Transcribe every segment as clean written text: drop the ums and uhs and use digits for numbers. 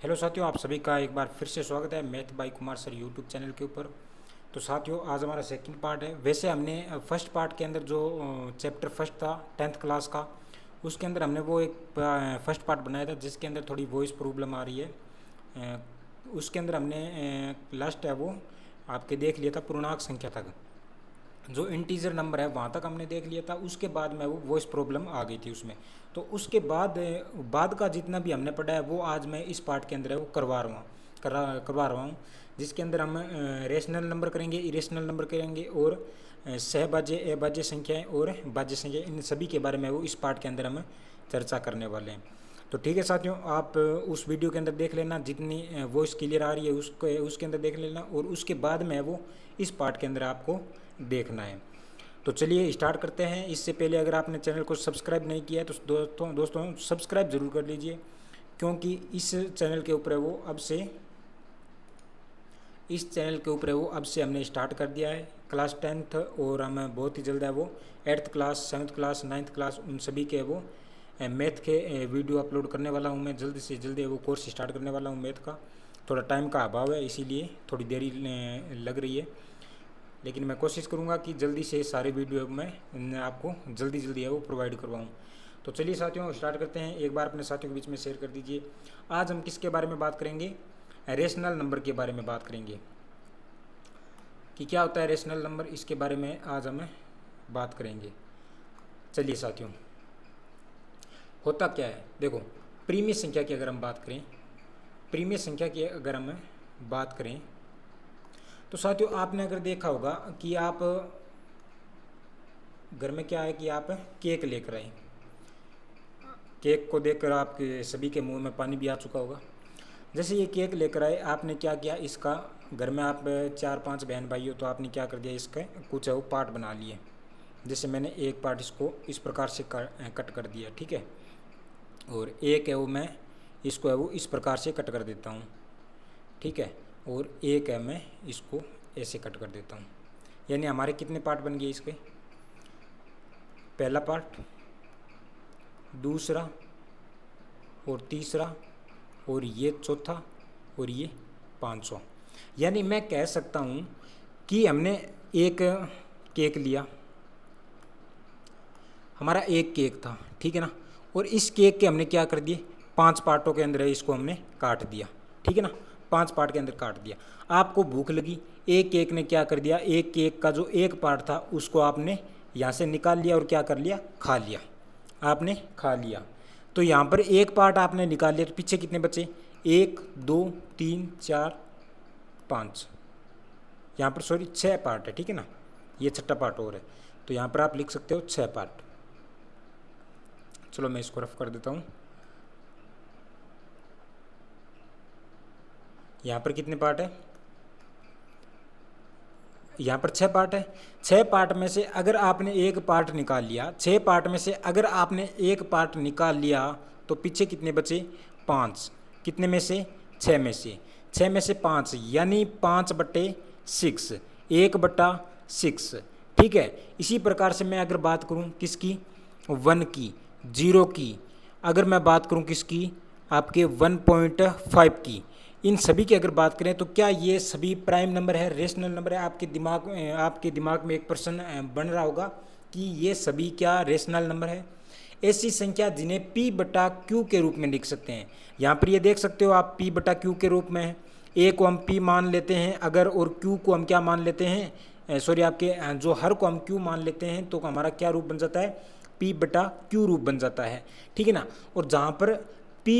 Hello साथियों, आप सभी का एक बार फिर से स्वागत है math bye Kumar sir YouTube channel के ऊपर। तो साथियों, आज हमारा सेकंड पार्ट है। वैसे हमने फर्स्ट पार्ट के अंदर जो चैप्टर फर्स्ट था 10th क्लास का, उसके अंदर हमने वो एक फर्स्ट पार्ट बनाया था जिसके अंदर थोड़ी वॉइस प्रॉब्लम आ रही है। उसके अंदर हमने लास्ट है वो आपके देख लिया था पूर्णांक संख्या तक, जो इंटीजर नंबर है वहाँ तक हमने देख लिया था। उसके बाद में वो वॉइस प्रॉब्लम आ गई थी उसमें। तो उसके बाद का जितना भी हमने पढ़ा है वो आज मैं इस पार्ट के अंदर है वो करवा रहा हूँ, जिसके अंदर हम रेशनल नंबर करेंगे, इरेशनल नंबर करेंगे और सहभाज्य अभाज्य संख्याएं और भाज्य संख्या, इन सभी के बारे में वो इस पार्ट के अंदर हम चर्चा करने वाले हैं। तो ठीक है साथियों, आप उस वीडियो के अंदर देख लेना, जितनी वॉइस क्लियर आ रही है उसके अंदर देख लेना, और उसके बाद में वो इस पार्ट के अंदर आपको देखना है। तो चलिए स्टार्ट करते हैं। इससे पहले अगर आपने चैनल को सब्सक्राइब नहीं किया है तो दोस्तों सब्सक्राइब ज़रूर कर लीजिए, क्योंकि इस चैनल के ऊपर है वो अब से हमने स्टार्ट कर दिया है क्लास 10th, और हम बहुत ही जल्द है वो 8th class, 7th class, 9th class, उन सभी के वो मैथ के वीडियो अपलोड करने वाला हूँ। मैं जल्द से जल्द वो कोर्स स्टार्ट करने वाला हूँ मैथ का। थोड़ा टाइम का अभाव है, इसीलिए थोड़ी देरी लग रही है, लेकिन मैं कोशिश करूँगा कि जल्दी से सारे वीडियो मैं आपको जल्दी है वो प्रोवाइड करवाऊँ। तो चलिए साथियों स्टार्ट करते हैं। एक बार अपने साथियों के बीच में शेयर कर दीजिए। आज हम किसके बारे में बात करेंगे? रेशनल नंबर के बारे में बात करेंगे कि क्या होता है रेशनल नंबर, इसके बारे में आज हम बात करेंगे। चलिए साथियों, होता क्या है देखो, प्रीमिय संख्या की अगर हम बात करें तो साथियों आपने अगर देखा होगा कि आप घर में क्या है कि आप केक लेकर आए। केक को देखकर आपके सभी के मुंह में पानी भी आ चुका होगा। जैसे ये केक लेकर आए, आपने क्या किया, इसका घर में आप 4-5 बहन भाई हो तो आपने क्या कर दिया, इसका कुछ है वो पार्ट बना लिए। जैसे मैंने एक पार्ट इसको इस प्रकार से कट कर दिया, ठीक है, और एक है वो मैं इसको है वो इस प्रकार से कट कर देता हूँ, ठीक है, और एक है मैं इसको ऐसे कट कर देता हूँ। यानी हमारे कितने पार्ट बन गए इसके? पहला पार्ट, दूसरा और तीसरा, और ये चौथा, और ये 500। यानी मैं कह सकता हूँ कि हमने एक केक लिया, हमारा एक केक था, ठीक है ना, और इस केक के हमने क्या कर दिए, 5 पार्टों के अंदर इसको हमने काट दिया, ठीक है ना, 5 पार्ट के अंदर काट दिया। आपको भूख लगी, एक केक ने क्या कर दिया, एक केक का जो एक पार्ट था उसको आपने यहाँ से निकाल लिया और क्या कर लिया, खा लिया, आपने खा लिया। तो यहाँ पर एक पार्ट आपने निकाल लिया, तो पीछे कितने बचे, 1 2 3 4 5, यहाँ पर 6 पार्ट है, ठीक है ना, ये छठा पार्ट और है, तो यहाँ पर आप लिख सकते हो 6 पार्ट। चलो मैं इसको रफ कर देता हूँ। यहाँ पर कितने पार्ट है, यहाँ पर 6 पार्ट है। 6 पार्ट में से अगर आपने एक पार्ट निकाल लिया, 6 पार्ट में से अगर आपने एक पार्ट निकाल लिया तो पीछे कितने बचे, 5। कितने में से, 6 में से, 6 में से 5, यानी 5/6, 1/6, ठीक है। इसी प्रकार से मैं अगर बात करूँ किसकी, 1 की, 0 की, अगर मैं बात करूँ किसकी, आपके 1.5 की, इन सभी की अगर बात करें तो क्या ये सभी प्राइम नंबर है, रेशनल नंबर है? आपके दिमाग में एक प्रश्न बन रहा होगा कि ये सभी क्या रेशनल नंबर है? ऐसी संख्या जिन्हें P/Q के रूप में लिख सकते हैं। यहाँ पर ये देख सकते हो आप, P/Q के रूप में है। A को हम P मान लेते हैं अगर, और Q को हम क्या मान लेते हैं, सॉरी आपके जो हर को हम Q मान लेते हैं, तो हमारा क्या रूप बन जाता है, P/Q रूप बन जाता है, ठीक है ना। और जहाँ पर P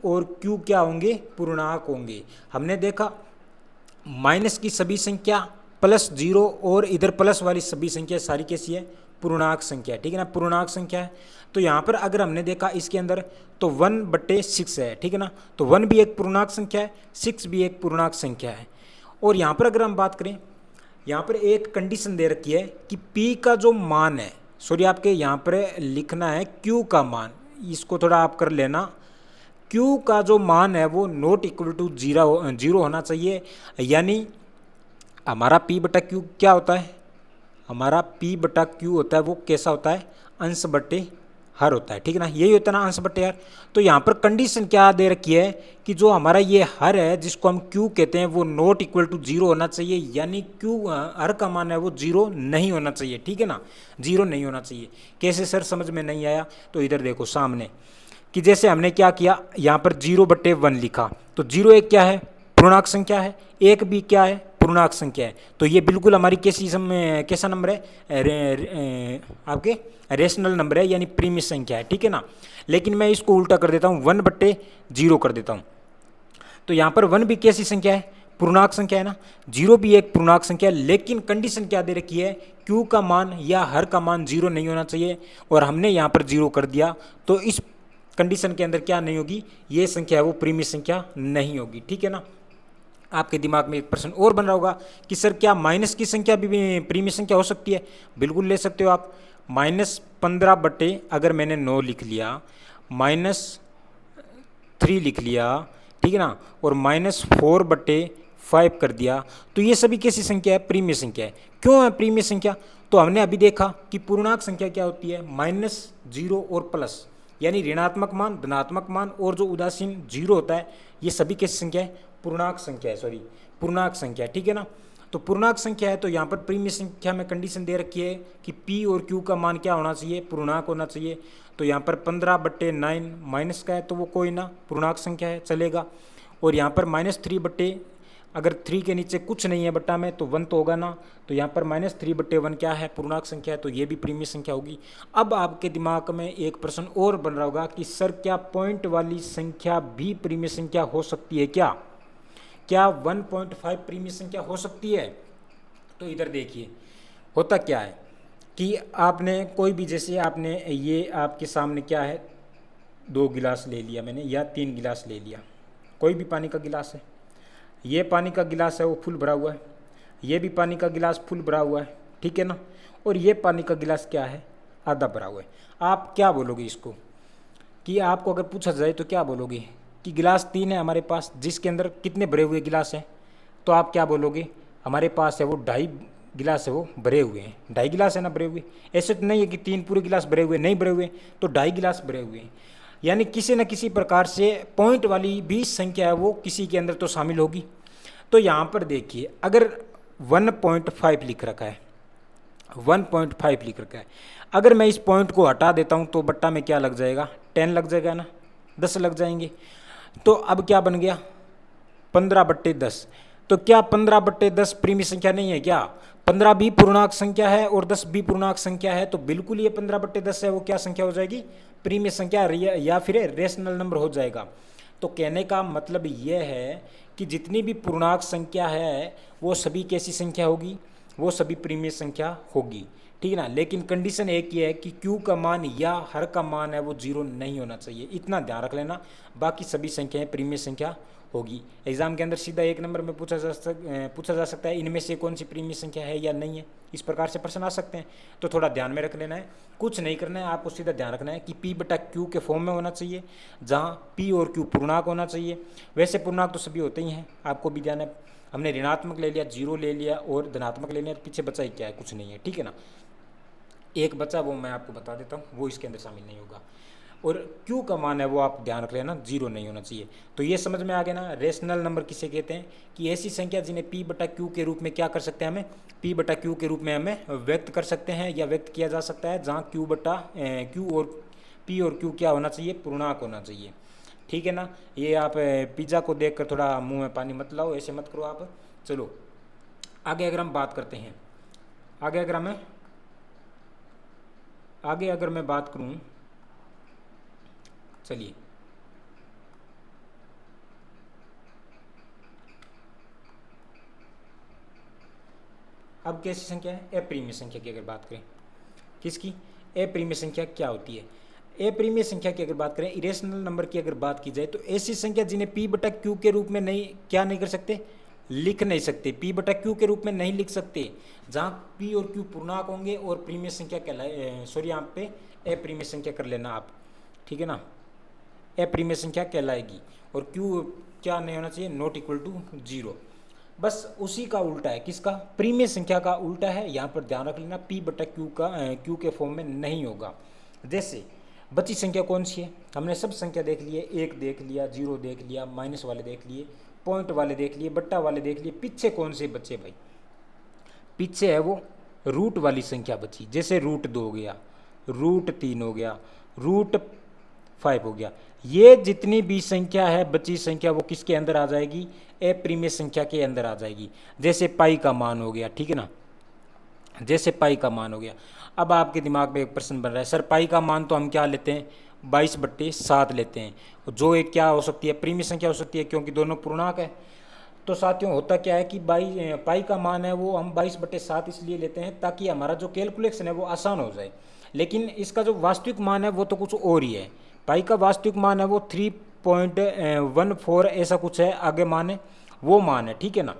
और Q क्या होंगे, पूर्णांक होंगे। हमने देखा माइनस की सभी संख्या, +0 और इधर प्लस वाली सभी संख्या सारी कैसी है, पूर्णांक संख्या, ठीक है ना, पूर्णांक संख्या है। तो यहाँ पर अगर हमने देखा इसके अंदर तो 1/6 है, ठीक है ना, तो 1 भी एक पूर्णांक संख्या है, 6 भी एक पूर्णांक संख्या है। और यहाँ पर अगर हम बात करें, यहाँ पर एक कंडीशन दे रखी है कि P का जो मान है, सॉरी आपके यहाँ पर लिखना है Q का मान, इसको थोड़ा आप कर लेना, Q का जो मान है वो ≠ 0 होना चाहिए। यानी हमारा P/Q क्या होता है, हमारा P/Q होता है वो कैसा होता है, अंश बटे हर होता है, ठीक है ना, यही होता है ना अंश बटे हर। तो यहाँ पर कंडीशन क्या दे रखी है कि जो हमारा ये हर है जिसको हम क्यू कहते हैं वो नॉट इक्वल टू जीरो होना चाहिए, यानी क्यू हर का मान है वो जीरो नहीं होना चाहिए, ठीक है ना, जीरो नहीं होना चाहिए। कैसे सर, समझ में नहीं आया? तो इधर देखो सामने कि जैसे हमने क्या किया, यहाँ पर 0/1 लिखा, तो 0 एक क्या है, पूर्णांक संख्या है, 1 भी क्या है, पूर्णांक संख्या है। तो ये बिल्कुल हमारी कैसा नंबर है, आपके रेशनल नंबर है, यानी प्रीमिय संख्या है, ठीक है ना। लेकिन मैं इसको उल्टा कर देता हूँ, 1/0 कर देता हूँ। तो यहाँ पर 1 भी कैसी संख्या है, पूर्णांक संख्या है ना, 0 भी एक पूर्णांक संख्या है। लेकिन कंडीशन क्या दे रखी है, क्यू का मान या हर का मान 0 नहीं होना चाहिए, और हमने यहाँ पर 0 कर दिया। तो इस कंडीशन के अंदर क्या नहीं होगी, ये संख्या है वो प्रीमिय संख्या नहीं होगी, ठीक है ना। आपके दिमाग में एक प्रश्न और बन रहा होगा कि सर क्या माइनस की संख्या भी प्रीमिय संख्या हो सकती है? बिल्कुल ले सकते हो आप। -15 अगर मैंने 9 लिख लिया, -3 लिख लिया, ठीक है ना, और -4/5 कर दिया, तो ये सभी कैसी संख्या है, प्रीमिय संख्या है। क्यों है प्रीमिय संख्या? तो हमने अभी देखा कि पूर्णांक संख्या क्या होती है, -0 और प्लस, यानी ऋणात्मक मान, धनात्मक मान और जो उदासीन 0 होता है, ये सभी कैसी संख्या है, पूर्णांक संख्या है, पूर्णांक संख्या, ठीक है ना। तो पूर्णांक संख्या है, तो यहाँ पर प्रीमिय संख्या में कंडीशन दे रखी है कि पी और क्यू का मान क्या होना चाहिए, पूर्णांक होना चाहिए। तो यहाँ पर 15/9 माइनस का है तो वो कोई ना, पूर्णांक संख्या है, चलेगा। और यहाँ पर -3 अगर 3 के नीचे कुछ नहीं है बट्टा में तो 1 तो होगा ना, तो यहाँ पर -3/1 क्या है, पूर्णांक संख्या है, तो ये भी प्रीमिय संख्या होगी। अब आपके दिमाग में एक प्रश्न और बन रहा होगा कि सर क्या पॉइंट वाली संख्या भी प्रीमिय संख्या हो सकती है क्या? क्या 1.5 प्रीमिय संख्या हो सकती है? तो इधर देखिए होता क्या है कि आपने कोई भी, जैसे आपने ये आपके सामने क्या है, 2 गिलास ले लिया मैंने या 3 गिलास ले लिया, कोई भी पानी का गिलास है, ये पानी का गिलास है वो फुल भरा हुआ है, ये भी पानी का गिलास फुल भरा हुआ है, ठीक है ना, और ये पानी का गिलास क्या है, आधा भरा हुआ है। आप क्या बोलोगे इसको, कि आपको अगर पूछा जाए तो क्या बोलोगे कि गिलास 3 है हमारे पास, जिसके अंदर कितने भरे हुए गिलास हैं? तो आप क्या बोलोगे, हमारे पास है वो 2.5 गिलास है वो भरे हुए हैं, 2.5 गिलास है ना भरे हुए। ऐसे तो नहीं है कि 3 पूरे गिलास भरे हुए, नहीं भरे हुए, तो 2.5 गिलास भरे हुए हैं। यानी किसी न किसी प्रकार से पॉइंट वाली भी संख्या है वो किसी के अंदर तो शामिल होगी। तो यहाँ पर देखिए अगर 1.5 लिख रखा है, 1.5 लिख रखा है, अगर मैं इस पॉइंट को हटा देता हूँ तो बट्टा में क्या लग जाएगा, 10 लग जाएगा ना, 10 लग जाएंगे। तो अब क्या बन गया, 15/10। तो क्या 15/10 प्रीमिय संख्या नहीं है क्या? 15 भी पूर्णांक संख्या है और 10 भी पूर्णांक संख्या है, तो बिल्कुल ये 15/10 है वो क्या संख्या हो जाएगी, प्रीमिय संख्या या फिर रेशनल नंबर हो जाएगा। तो कहने का मतलब यह है कि जितनी भी पूर्णांक संख्या है वो सभी कैसी संख्या होगी, वो सभी प्रीमिय संख्या होगी, ठीक है ना। लेकिन कंडीशन एक ही है कि क्यू का मान या हर का मान है वो 0 नहीं होना चाहिए, इतना ध्यान रख लेना, बाकी सभी संख्याएं प्रीमिय संख्या होगी। एग्जाम के अंदर सीधा 1 नंबर में पूछा जा सकता है इनमें से कौन सी प्रीमिय संख्या है या नहीं है, इस प्रकार से प्रश्न आ सकते हैं। तो थोड़ा ध्यान में रख लेना है, कुछ नहीं करना है, आपको सीधा ध्यान रखना है कि P/Q के फॉर्म में होना चाहिए, जहाँ P और Q पूर्णांक होना चाहिए। वैसे पूर्णांक तो सभी होते ही हैं, आपको भी ध्यान है। हमने ऋणात्मक ले लिया, 0 ले लिया और धनात्मक ले लिया, पीछे बचा ही क्या है, कुछ नहीं है, ठीक है ना। एक बचा वो मैं आपको बता देता हूँ, वो इसके अंदर शामिल नहीं होगा। और क्यू का मान है वो आप ध्यान रख लेना, 0 नहीं होना चाहिए। तो ये समझ में आ गया ना, रेशनल नंबर किसे कहते हैं, कि ऐसी संख्या जिन्हें P/Q के रूप में क्या कर सकते हैं, हमें P/Q के रूप में हमें व्यक्त कर सकते हैं या व्यक्त किया जा सकता है, जहाँ Q और P और Q क्या होना चाहिए, पूर्णांक होना चाहिए, ठीक है ना। ये आप पिज़्ज़ा को देख कर थोड़ा मुँह में पानी मत लाओ, ऐसे मत करो आप। चलो आगे अगर हम बात करते हैं, आगे अगर मैं बात करूं, चलिए अब कैसी संख्या है, अप्रीमिय संख्या की अगर बात करें, किसकी, अप्रीमिय संख्या क्या होती है। अप्रीमिय संख्या की अगर बात करें, इरेशनल नंबर की अगर बात की जाए, तो ऐसी संख्या जिन्हें P/Q के रूप में नहीं कर सकते, लिख नहीं सकते, P/Q के रूप में नहीं लिख सकते, जहाँ P और Q पूर्णांक होंगे और प्रीमिय संख्या कहलाए, सॉरी यहाँ पे अप्रीमिय संख्या कर लेना आप, ठीक है ना, अप्रीमिय संख्या कहलाएगी। और Q क्या नहीं होना चाहिए, नॉट इक्वल टू 0। बस उसी का उल्टा है, किसका, प्रीमिय संख्या का उल्टा है, यहाँ पर ध्यान रख लेना, P/Q का Q के फॉर्म में नहीं होगा। जैसे बची संख्या कौन सी है? हमने सब संख्या देख ली है, 1 देख लिया, 0 देख लिया, माइनस वाले देख लिए, पॉइंट वाले देख लिए, बट्टा वाले देख लिए, पीछे कौन से बचे भाई? पीछे है वो रूट वाली संख्या बची, जैसे √2 हो गया, √3 हो गया, √5 हो गया। ये जितनी भी संख्या है बची संख्या वो किसके अंदर आ जाएगी? अप्रिमेय संख्या के अंदर आ जाएगी। जैसे पाई का मान हो गया, ठीक है ना, जैसे पाई का मान हो गया। अब आपके दिमाग में एक प्रश्न बन रहा है, सर पाई का मान तो हम क्या लेते हैं? 22/7 लेते हैं, जो एक क्या हो सकती है? प्रीमिय संख्या हो सकती है, क्योंकि दोनों पूर्णांक है। तो साथियों होता क्या है कि पाई का मान है वो हम 22/7 इसलिए लेते हैं ताकि हमारा जो कैलकुलेशन है वो आसान हो जाए। लेकिन इसका जो वास्तविक मान है वो तो कुछ और ही है। पाई का वास्तविक मान है वो 3.14 ऐसा कुछ है, आगे मान है वो मान है, ठीक है ना।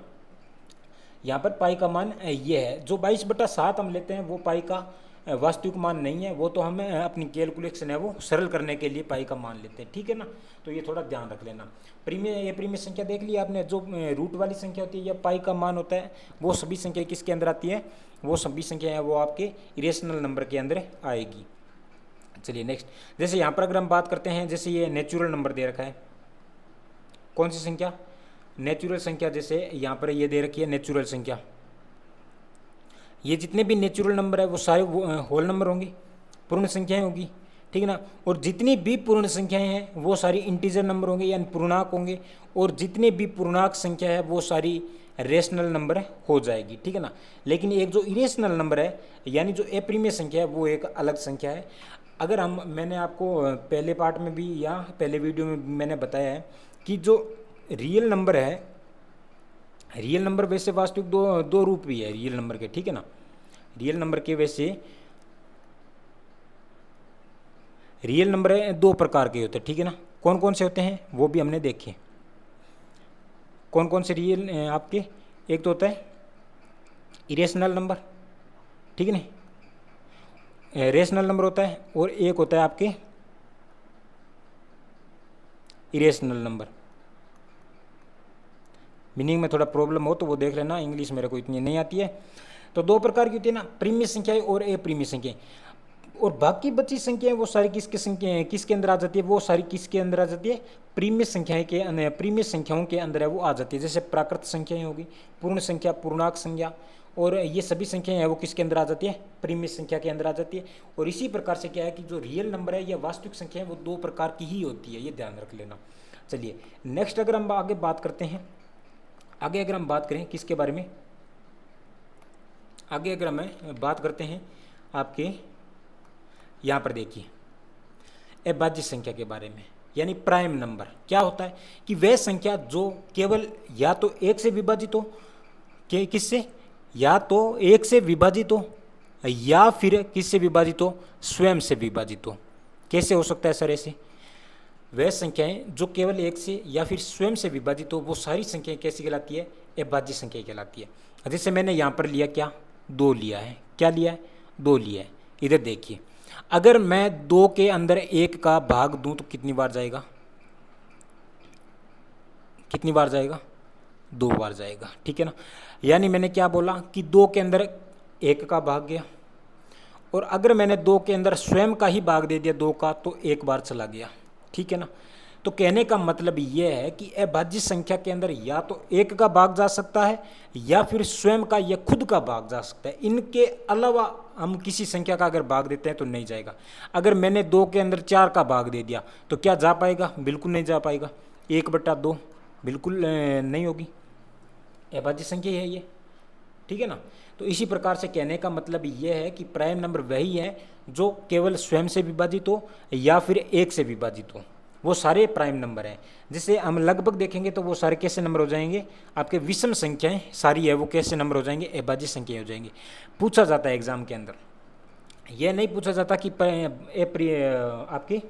यहाँ पर पाई का मान ये है, जो 22/7 हम लेते हैं वो पाई का वास्तविक मान नहीं है, वो तो हमें अपनी कैलकुलेशन है वो सरल करने के लिए पाई का मान लेते हैं, ठीक है ना। तो ये थोड़ा ध्यान रख लेना। ये प्रीमिय संख्या देख ली आपने, जो रूट वाली संख्या होती है या पाई का मान होता है, वो सभी संख्या किसके अंदर आती है? वो सभी संख्या है वो आपके इरेशनल नंबर के अंदर आएगी। चलिए नेक्स्ट, जैसे यहाँ पर अगर हम बात करते हैं, जैसे ये नेचुरल नंबर दे रखा है, कौन सी संख्या? नेचुरल संख्या। जैसे यहाँ पर ये दे रखी है नेचुरल संख्या, ये जितने भी नेचुरल नंबर है वो सारे होल नंबर होंगे, पूर्ण संख्याएं होगी, ठीक है ना। और जितनी भी पूर्ण संख्याएं हैं वो सारी इंटीजर नंबर होंगे यानी पूर्णांक होंगे, और जितने भी पूर्णांक संख्या है वो सारी रेशनल नंबर हो जाएगी, ठीक है ना। लेकिन एक जो इरेशनल नंबर है यानी जो अप्रिमेय संख्या है वो एक अलग संख्या है। अगर मैंने आपको पहले पार्ट में भी या पहले वीडियो में भी मैंने बताया है कि जो रियल नंबर है, रियल नंबर वैसे वास्तविक दो रूप भी है रियल नंबर के, ठीक है ना। रियल नंबर के वैसे रियल नंबर है 2 प्रकार के होते हैं, ठीक है ना। कौन कौन से होते हैं वो भी हमने देखे। कौन कौन से रियल आपके? एक तो होता है इरेशनल नंबर, ठीक है ना, रेशनल नंबर होता है, और एक होता है आपके इरेशनल नंबर। मीनिंग में थोड़ा प्रॉब्लम हो तो वो देख लेना, इंग्लिश मेरे को इतनी नहीं आती है। तो 2 प्रकार की होती है ना, प्रीमिय संख्याएं और अप्रीमिय संख्याएं। और बाकी बची संख्याएं वो सारी किसके अंदर आ जाती है? वो सारी किसके अंदर आ जाती है? प्रीमिय संख्याएं के प्रीमिय संख्याओं के अंदर है वो आ जाती है। जैसे प्राकृत संख्याएं होगी, पूर्ण संख्या, पूर्णांक संख्या, और ये सभी संख्याएं हैं वो किसके अंदर आ जाती है? प्रीमिय संख्या के अंदर आ जाती है। और इसी प्रकार से क्या है कि जो रियल नंबर है या वास्तविक संख्या है वो 2 प्रकार की ही होती है, ये ध्यान रख लेना। चलिए नेक्स्ट, अगर हम आगे बात करते हैं, आगे अगर हम बात करें किसके बारे में? आगे अगर हम बात करते हैं आपके यहाँ पर देखिए अभाज्य संख्या के बारे में, यानी प्राइम नंबर। क्या होता है कि वह संख्या जो केवल या तो 1 से विभाजित हो, किससे? या तो 1 से विभाजित हो या फिर किससे विभाजित हो? स्वयं से विभाजित हो। कैसे हो सकता है सर ऐसे? वह संख्याएं जो केवल 1 से या फिर स्वयं से विभाजित हो वो सारी संख्याएं कैसी कहलाती है? अभाज्य संख्या कहलाती है। जैसे मैंने यहाँ पर लिया क्या? 2 लिया है। क्या लिया है? 2 लिया है। इधर देखिए, अगर मैं 2 के अंदर 1 का भाग दूं तो कितनी बार जाएगा? कितनी बार जाएगा? 2 बार जाएगा, ठीक है ना। यानी मैंने क्या बोला कि 2 के अंदर 1 का भाग गया, और अगर मैंने 2 के अंदर स्वयं का ही भाग दे दिया 2 का तो 1 बार चला गया, ठीक है ना। तो कहने का मतलब ये है कि अभाज्य संख्या के अंदर या तो 1 का भाग जा सकता है या फिर स्वयं का या खुद का भाग जा सकता है। इनके अलावा हम किसी संख्या का अगर भाग देते हैं तो नहीं जाएगा। अगर मैंने 2 के अंदर 4 का भाग दे दिया तो क्या जा पाएगा? बिल्कुल नहीं जा पाएगा। 1/2 बिल्कुल नहीं होगी, अभाज्य संख्या है ये, ठीक है ना। तो इसी प्रकार से कहने का मतलब ये है कि प्राइम नंबर वही है जो केवल स्वयं से विभाजित हो या फिर 1 से विभाजित हो, वो सारे प्राइम नंबर हैं। जिसे हम लगभग देखेंगे तो वो सारे कैसे नंबर हो जाएंगे? आपके विषम संख्याएं सारी है वो कैसे नंबर हो जाएंगे? अभाज्य संख्याएं हो जाएंगे। पूछा जाता है एग्जाम के अंदर, यह नहीं पूछा जाता कि आपकी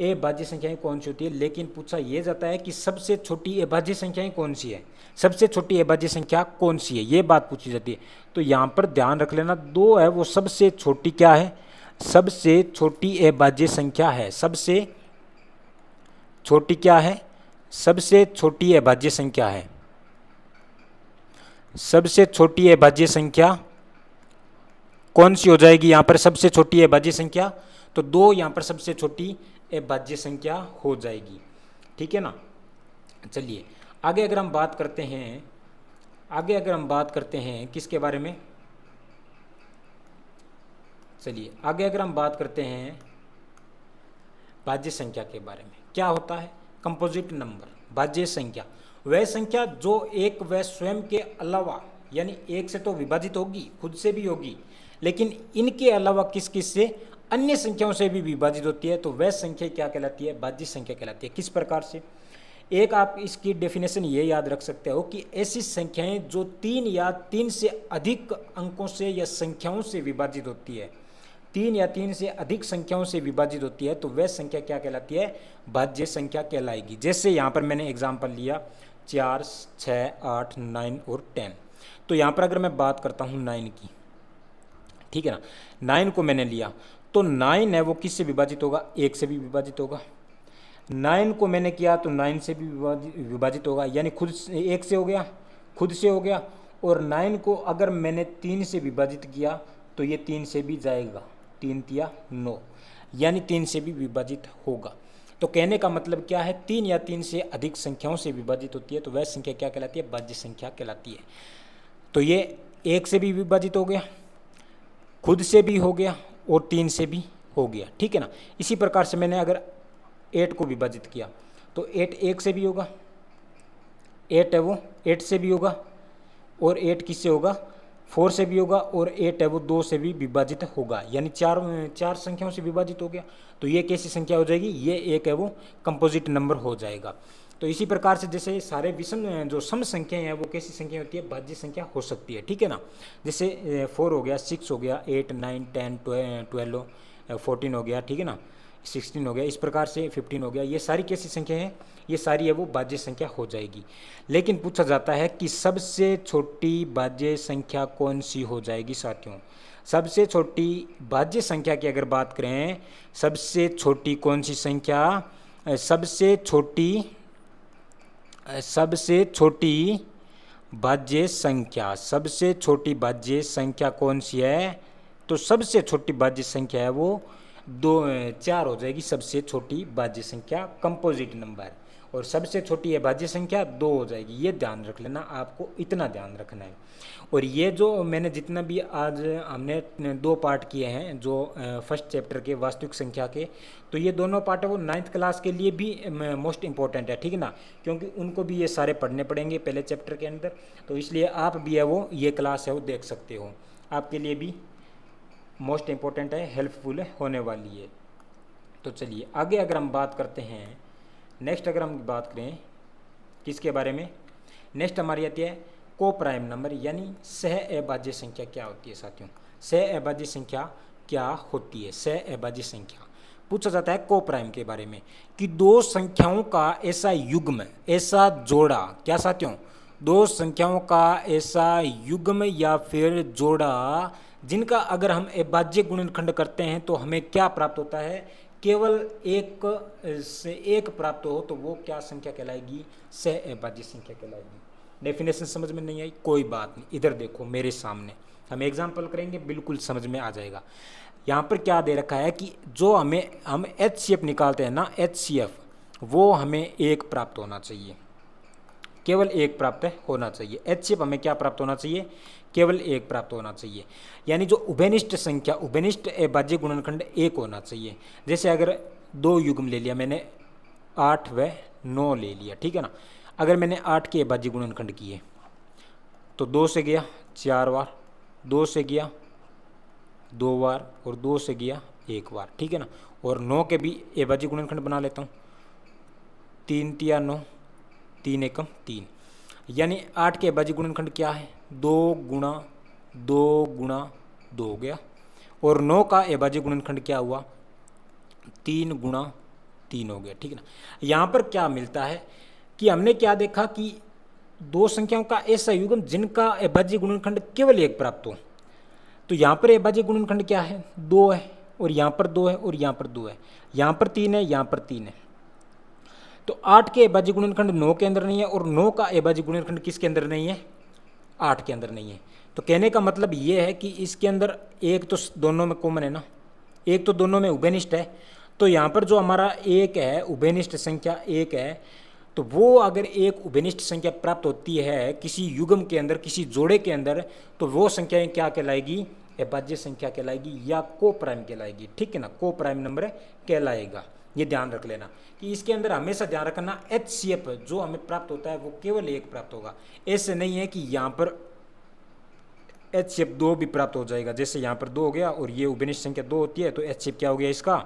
अभाज्य संख्याएं कौन सी होती है, लेकिन पूछा यह जाता है कि सबसे छोटी अभाज्य संख्याएं कौन सी है, सबसे छोटी अभाज्य संख्या कौन सी है, ये बात पूछी जाती है। तो यहाँ पर ध्यान रख लेना, 2 है वो सबसे छोटी क्या है? सबसे छोटी अभाज्य संख्या है। सबसे छोटी क्या है? सबसे छोटी अभाज्य संख्या है। सबसे छोटी अभाज्य संख्या कौन सी हो जाएगी यहाँ पर? सबसे छोटी अभाज्य संख्या तो 2 यहाँ पर सबसे छोटी अभाज्य संख्या हो जाएगी, ठीक है ना। चलिए आगे अगर हम बात करते हैं किसके बारे में, चलिए आगे अगर हम बात करते हैं भाज्य संख्या के बारे में। क्या होता है कंपोजिट नंबर? भाज्य संख्या वह संख्या जो एक व स्वयं के अलावा, यानी एक से तो विभाजित होगी, खुद से भी होगी, लेकिन इनके अलावा किस किस से, अन्य संख्याओं से भी विभाजित होती है, तो वह संख्या क्या कहलाती है? भाज्य संख्या कहलाती है। किस प्रकार से? एक आप इसकी डेफिनेशन ये याद रख सकते हो कि ऐसी संख्याएं जो 3 या 3 से अधिक अंकों से या संख्याओं से विभाजित होती है, 3 या 3 से अधिक संख्याओं से विभाजित होती है, तो वह संख्या क्या कहलाती है? भाज्य संख्या कहलाएगी। जैसे यहाँ पर मैंने एग्जाम्पल लिया 4, 6, 8, 9 और 10। तो यहाँ पर अगर मैं बात करता हूँ 9 की, ठीक है ना, 9 को मैंने लिया तो 9 है वो किससे विभाजित होगा? 1 से भी विभाजित होगा। 9 को मैंने किया तो 9 से भी विभाजित होगा, यानी खुद से 1 से हो गया, खुद से हो गया। और 9 को अगर मैंने 3 से विभाजित किया तो ये 3 से भी जाएगा, 3 तिया 9, यानी 3 से भी विभाजित होगा। तो कहने का मतलब क्या है? 3 या 3 से अधिक संख्याओं से विभाजित होती है, तो वह संख्या क्या कहलाती है? भाज्य संख्या कहलाती है। तो ये 1 से भी विभाजित हो गया, खुद से भी हो गया और 3 से भी हो गया, ठीक है ना। इसी प्रकार से मैंने अगर 8 को विभाजित किया तो 8 1 से भी होगा, 8 है वो 8 से भी होगा, और 8 किससे होगा? 4 से भी होगा, और 8 है वो 2 से भी विभाजित होगा, यानी चार संख्याओं से विभाजित हो गया। तो ये कैसी संख्या हो जाएगी? ये एक है वो कंपोजिट नंबर हो जाएगा। तो इसी प्रकार से जैसे सारे विषम जो सम संख्याएं हैं वो कैसी संख्या होती है? भाज्य संख्या हो सकती है, ठीक है ना। जैसे 4 हो गया, 6 हो गया, 8, 9, 10, 12, 14 हो गया, ठीक है ना, 16 हो गया, इस प्रकार से 15 हो गया। ये सारी कैसी संख्या है? ये सारी है वो भाज्य संख्या हो जाएगी। लेकिन पूछा जाता है कि सबसे छोटी भाज्य संख्या कौन सी हो जाएगी साथियों? सबसे छोटी भाज्य संख्या की अगर बात करें, सबसे छोटी कौन सी संख्या? सबसे छोटी भाज्य संख्या, सबसे छोटी भाज्य संख्या कौन सी है? तो सबसे छोटी भाज्य संख्या है वो 4 हो जाएगी, सबसे छोटी भाज्य संख्या कंपोजिट नंबर। और सबसे छोटी है भाज्य संख्या 2 हो जाएगी। ये ध्यान रख लेना, आपको इतना ध्यान रखना है। और ये जो मैंने जितना भी आज हमने 2 पार्ट किए हैं, जो फर्स्ट चैप्टर के वास्तविक संख्या के, तो ये दोनों पार्ट है वो 9th क्लास के लिए भी मोस्ट इंपॉर्टेंट है, ठीक है ना, क्योंकि उनको भी ये सारे पढ़ने पड़ेंगे पहले चैप्टर के अंदर। तो इसलिए आप भी है वो ये क्लास है वो देख सकते हो, आपके लिए भी मोस्ट इंपॉर्टेंट है, हेल्पफुल होने वाली है। तो चलिए आगे अगर हम बात करते हैं, नेक्स्ट अगर हम बात करें किसके बारे में, नेक्स्ट हमारी आती है को प्राइम नंबर, यानी सह अभाज्य संख्या क्या होती है साथियों? सह अभाज्य संख्या क्या होती है? सह अभाज्य संख्या पूछा जाता है को प्राइम के बारे में कि 2 संख्याओं का ऐसा युग्म, ऐसा जोड़ा, क्या साथियों? 2 संख्याओं का ऐसा युग्म या फिर जोड़ा जिनका अगर हम अभाज्य गुणनखंड करते हैं तो हमें क्या प्राप्त होता है? केवल एक से एक प्राप्त हो तो वो क्या संख्या कहलाएगी? सह अभाज्य संख्या कहलाएगी। डेफिनेशन समझ में नहीं आई? कोई बात नहीं, इधर देखो मेरे सामने, हम एग्जाम्पल करेंगे, बिल्कुल समझ में आ जाएगा। यहाँ पर क्या दे रखा है कि जो हम HCF निकालते हैं ना, HCF, वो हमें 1 प्राप्त होना चाहिए, केवल 1 प्राप्त होना चाहिए। HCF हमें क्या प्राप्त होना चाहिए? केवल 1 प्राप्त होना चाहिए। यानी जो उभयनिष्ठ संख्या, उभयनिष्ठ अभाज्य गुणनखंड 1 होना चाहिए। जैसे अगर 2 युग्म ले लिया मैंने, 8 व 9 ले लिया, ठीक है ना। अगर मैंने 8 के अभाज्य गुणनखंड किए तो 2 से गया 4 बार, 2 से गया 2 बार, और 2 से गया 1 बार, ठीक है ना। और 9 के भी अभाज्य गुणनखंड बना लेता हूँ, 3 तिया 9, 3 एकम 3, यानी 8 के अभाज्य गुणनखंड क्या है? 2 गुणा 2 गुणा 2 हो गया। और 9 का अभाज्य गुणनखंड क्या हुआ? 3 गुणा 3 हो गया, ठीक है ना। यहाँ पर क्या मिलता है कि हमने क्या देखा कि 2 संख्याओं का ऐसा युग्म जिनका अभाज्य गुणनखंड केवल 1 प्राप्त हो। तो यहाँ पर अभाज्य गुणनखंड क्या है? 2 है, और यहाँ पर 2 है, और यहाँ पर 2 है, यहाँ पर 3 है, यहाँ पर 3 है। तो 8 के अभाज्य गुणनखंड 9 के अंदर नहीं है, और 9 का अभाज्य गुणनखंड किसके अंदर नहीं है? 8 के अंदर नहीं है। तो कहने का मतलब ये है कि इसके अंदर 1 तो दोनों में कॉमन है ना, एक तो दोनों में उभयनिष्ठ है, तो यहाँ पर जो हमारा एक है उभयनिष्ठ संख्या एक है, तो वो अगर एक उभयनिष्ठ संख्या प्राप्त होती है किसी युग्म के अंदर, किसी जोड़े के अंदर, तो वो संख्याएं क्या कहलाएगी, अभाज्य संख्या कहलाएगी या को प्राइम कहलाएगी। ठीक है ना, को प्राइम नंबर कहलाएगा। ये ध्यान रख लेना कि इसके अंदर हमेशा ध्यान रखना HCF जो हमें प्राप्त होता है वो केवल एक प्राप्त होगा। ऐसे नहीं है कि यहाँ पर HCF 2 भी प्राप्त हो जाएगा, जैसे यहाँ पर 2 हो गया और ये उभयनिष्ठ संख्या 2 होती है तो HCF क्या हो गया इसका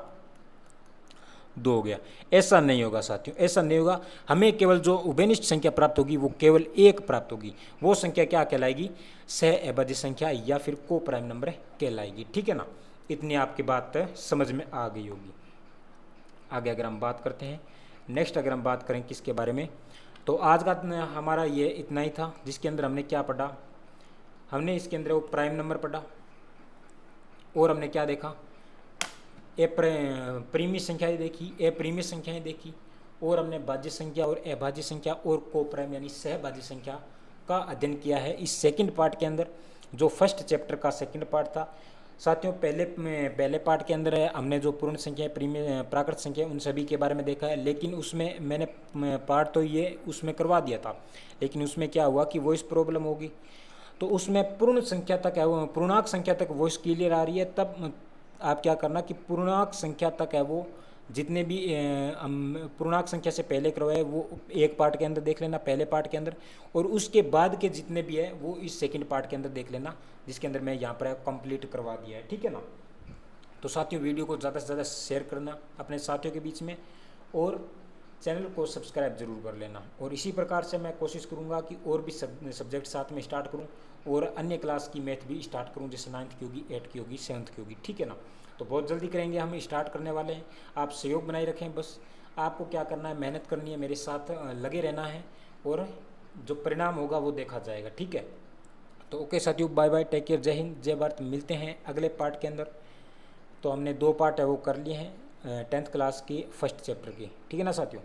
2 हो गया। ऐसा नहीं होगा साथियों, ऐसा नहीं होगा। हमें केवल जो उभयनिष्ठ संख्या प्राप्त होगी वो केवल एक प्राप्त होगी। वो संख्या क्या कहलाएगी, सह अभाज्य संख्या या फिर को प्राइम नंबर कहलाएगी। ठीक है ना, इतनी आपकी बात समझ में आ गई होगी। आगे अगर हम बात करते हैं नेक्स्ट, अगर हम बात करें किसके बारे में, तो आज का हमारा ये इतना ही था, जिसके अंदर हमने क्या पढ़ा, हमने इसके अंदर वो प्राइम नंबर पढ़ा और हमने क्या देखा, प्रीमी संख्याएं देखी, प्रीमी संख्याएं देखी, और हमने भाज्य संख्या और अभाज्य संख्या और को प्राइम यानी सहभाज्य संख्या का अध्ययन किया है इस सेकंड पार्ट के अंदर, जो फर्स्ट चैप्टर का सेकंड पार्ट था। साथियों पहले पार्ट के अंदर हमने जो पूर्ण संख्या प्राकृत संख्या उन सभी के बारे में देखा है, लेकिन उसमें मैंने पार्ट तो ये उसमें करवा दिया था, लेकिन उसमें क्या हुआ कि वॉइस प्रॉब्लम होगी, तो उसमें पूर्ण संख्या तक है वो, पूर्णांक संख्या तक वॉइस क्लियर आ रही है। तब आप क्या करना कि पूर्णांक संख्या तक है वो जितने भी पूर्णांक संख्या से पहले करवाए वो एक पार्ट के अंदर देख लेना, पहले पार्ट के अंदर, और उसके बाद के जितने भी है वो इस सेकंड पार्ट के अंदर देख लेना, जिसके अंदर मैं यहाँ पर कंप्लीट करवा दिया है। ठीक है ना, तो साथियों वीडियो को ज़्यादा से ज़्यादा शेयर करना अपने साथियों के बीच में, और चैनल को सब्सक्राइब जरूर कर लेना। और इसी प्रकार से मैं कोशिश करूँगा कि और भी सब्जेक्ट साथ में स्टार्ट करूँ, और अन्य क्लास की मैथ भी स्टार्ट करूँ, जैसे 9th की होगी, 8th की होगी, 7th की होगी। ठीक है ना, तो बहुत जल्दी करेंगे, हम स्टार्ट करने वाले हैं। आप सहयोग बनाए रखें, बस आपको क्या करना है, मेहनत करनी है, मेरे साथ लगे रहना है, और जो परिणाम होगा वो देखा जाएगा। ठीक है, तो ओके साथियों, बाय बाय, टेक केयर, जय हिंद, जय भारत। मिलते हैं अगले पार्ट के अंदर। तो हमने 2 पार्ट है वो कर लिए हैं 10th क्लास की फर्स्ट चैप्टर की। ठीक है ना साथियों।